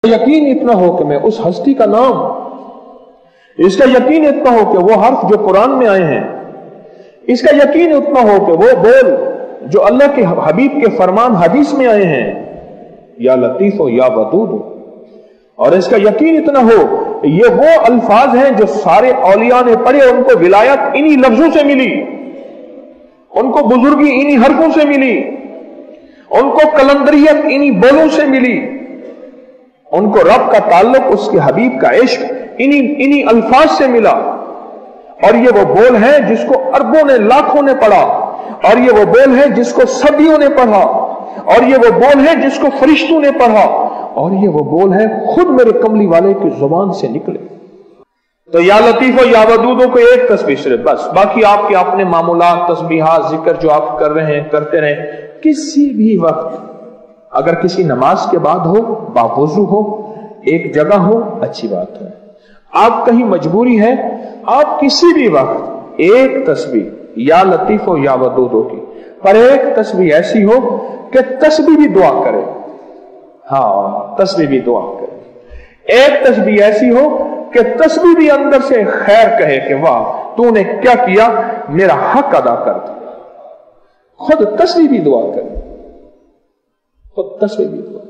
यकीन इतना हो कि मैं उस हस्ती का नाम, इसका यकीन इतना हो कि वो हर्फ जो कुरान में आए हैं, इसका यकीन इतना हो कि वो बोल जो अल्लाह के हबीब के फरमान हदीस में आए हैं, या लतीफ हो या वदूद हो, और इसका यकीन इतना हो ये वो अल्फाज हैं जो सारे औलिया ने पढ़े, उनको विलायत इन्हीं लफ्जों से मिली, उनको बुजुर्गी इन्हीं हरफों से मिली, उनको कलंदरियत इन्हीं बोलों से मिली, उनको रब का ताल्लुक, उसके हबीब का इश्क इन्हीं अल्फाज से मिला। और ये वो बोल है जिसको अरबों ने लाखों ने पढ़ा, और ये वो बोल है जिसको सदियों ने पढ़ा, और ये वो बोल है जिसको फरिश्तों ने पढ़ा, और ये वो बोल है खुद मेरे कमली वाले की जुबान से निकले। तो या लतीफो या वदूदों को एक तस्बीह सिर्फ, बस बाकी आपके अपने मामूलात तस्बीहात जिक्र जो आप कर रहे हैं करते रहे। किसी भी वक्त अगर किसी नमाज के बाद हो, बावुजू हो, एक जगह हो, अच्छी बात है। आप कहीं मजबूरी है, आप किसी भी वक्त एक तस्बीह या लतीफो या वदूदो की, पर एक तस्बीह ऐसी हो कि तस्बीह भी दुआ करे। हाँ, तस्बीह भी दुआ करे। एक तस्बीह ऐसी हो कि तस्बीह भी अंदर से खैर कहे कि वाह तूने क्या किया, मेरा हक अदा कर दिया। खुद तस्बीह भी दुआ करे, खुद तस्बीह भी दुआ।